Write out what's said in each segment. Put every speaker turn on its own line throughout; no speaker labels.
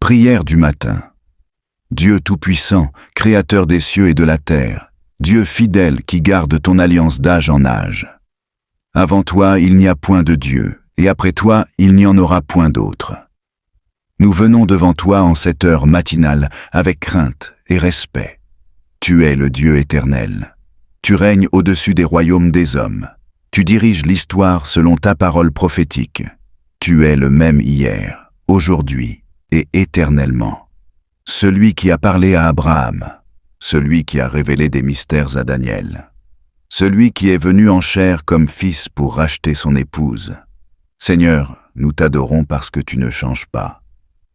Prière du matin. Dieu Tout-Puissant, Créateur des cieux et de la terre, Dieu fidèle qui garde ton alliance d'âge en âge. Avant toi, il n'y a point de Dieu, et après toi, il n'y en aura point d'autre. Nous venons devant toi en cette heure matinale avec crainte et respect. Tu es le Dieu éternel. Tu règnes au-dessus des royaumes des hommes. Tu diriges l'histoire selon ta parole prophétique. Tu es le même hier, aujourd'hui et éternellement. Celui qui a parlé à Abraham, celui qui a révélé des mystères à Daniel, celui qui est venu en chair comme fils pour racheter son épouse. Seigneur, nous t'adorons parce que tu ne changes pas.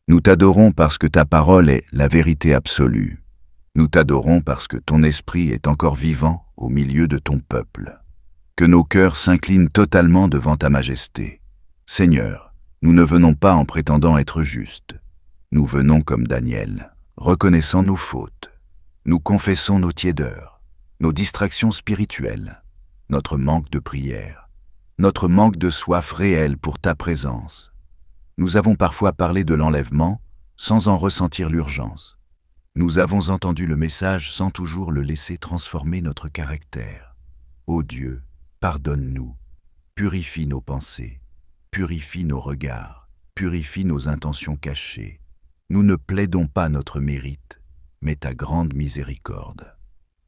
Nous t'adorons parce que ta parole est la vérité absolue. Nous t'adorons parce que ton esprit est encore vivant au milieu de ton peuple. Que nos cœurs s'inclinent totalement devant ta majesté. Seigneur, nous ne venons pas en prétendant être justes. Nous venons comme Daniel, reconnaissant nos fautes. Nous confessons nos tiédeurs, nos distractions spirituelles, notre manque de prière, notre manque de soif réelle pour ta présence. Nous avons parfois parlé de l'enlèvement sans en ressentir l'urgence. Nous avons entendu le message sans toujours le laisser transformer notre caractère. Ô Dieu, pardonne-nous, purifie nos pensées, purifie nos regards, purifie nos intentions cachées. Nous ne plaidons pas notre mérite, mais ta grande miséricorde.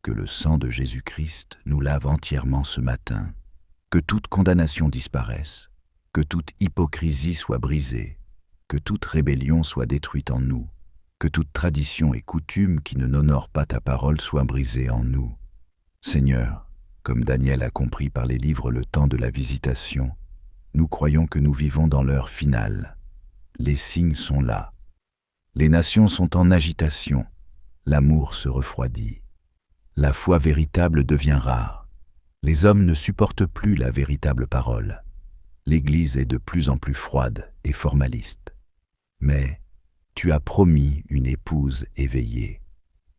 Que le sang de Jésus-Christ nous lave entièrement ce matin, que toute condamnation disparaisse, que toute hypocrisie soit brisée, que toute rébellion soit détruite en nous, que toute tradition et coutume qui ne n'honore pas ta parole soit brisée en nous. Seigneur, comme Daniel a compris par les livres le temps de la visitation, nous croyons que nous vivons dans l'heure finale. Les signes sont là. Les nations sont en agitation, l'amour se refroidit. La foi véritable devient rare. Les hommes ne supportent plus la véritable parole. L'Église est de plus en plus froide et formaliste. Mais tu as promis une épouse éveillée.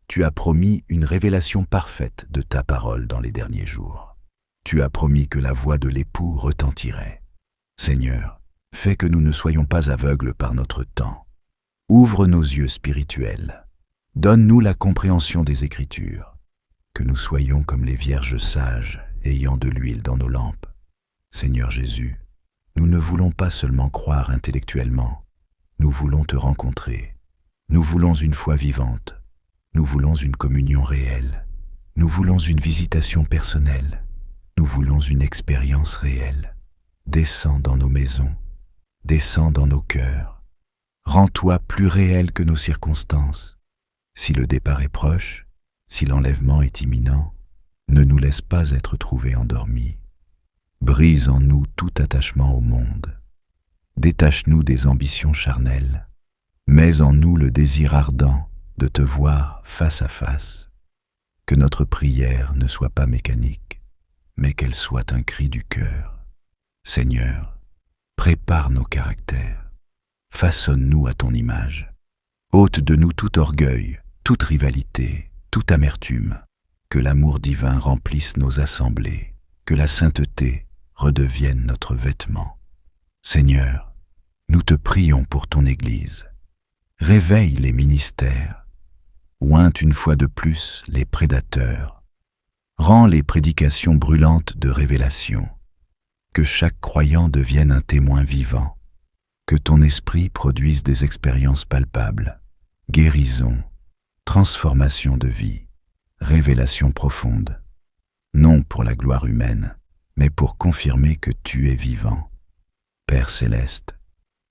Tu as promis une révélation parfaite de ta parole dans les derniers jours. Tu as promis que la voix de l'époux retentirait. Seigneur, fais que nous ne soyons pas aveugles par notre temps. Ouvre nos yeux spirituels. Donne-nous la compréhension des Écritures. Que nous soyons comme les vierges sages ayant de l'huile dans nos lampes. Seigneur Jésus, nous ne voulons pas seulement croire intellectuellement. Nous voulons te rencontrer. Nous voulons une foi vivante. Nous voulons une communion réelle. Nous voulons une visitation personnelle. Nous voulons une expérience réelle. Descends dans nos maisons. Descends dans nos cœurs. Rends-toi plus réel que nos circonstances. Si le départ est proche, si l'enlèvement est imminent, ne nous laisse pas être trouvés endormis. Brise en nous tout attachement au monde. Détache-nous des ambitions charnelles. Mets en nous le désir ardent de te voir face à face. Que notre prière ne soit pas mécanique, mais qu'elle soit un cri du cœur. Seigneur, prépare nos caractères. Façonne-nous à ton image. Ôte de nous tout orgueil, toute rivalité, toute amertume. Que l'amour divin remplisse nos assemblées, que la sainteté redevienne notre vêtement. Seigneur, nous te prions pour ton Église. Réveille les ministères. Ointe une fois de plus les prédateurs. Rends les prédications brûlantes de révélation. Que chaque croyant devienne un témoin vivant. Que ton esprit produise des expériences palpables, guérison, transformation de vie, révélation profonde, non pour la gloire humaine, mais pour confirmer que tu es vivant. Père céleste,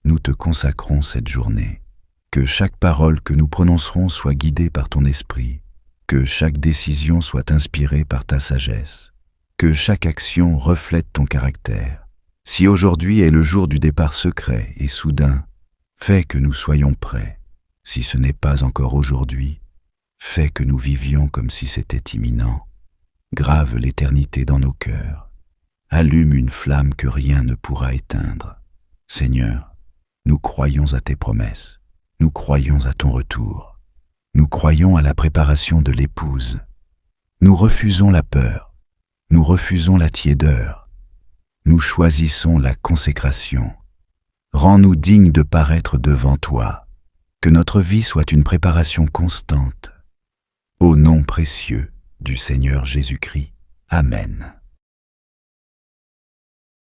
nous te consacrons cette journée. Que chaque parole que nous prononcerons soit guidée par ton esprit, que chaque décision soit inspirée par ta sagesse, que chaque action reflète ton caractère. Si aujourd'hui est le jour du départ secret et soudain, fais que nous soyons prêts. Si ce n'est pas encore aujourd'hui, fais que nous vivions comme si c'était imminent. Grave l'éternité dans nos cœurs. Allume une flamme que rien ne pourra éteindre. Seigneur, nous croyons à tes promesses. Nous croyons à ton retour. Nous croyons à la préparation de l'épouse. Nous refusons la peur. Nous refusons la tiédeur. Nous choisissons la consécration. Rends-nous dignes de paraître devant toi. que notre vie soit une préparation constante. Au nom précieux du Seigneur Jésus-Christ. Amen.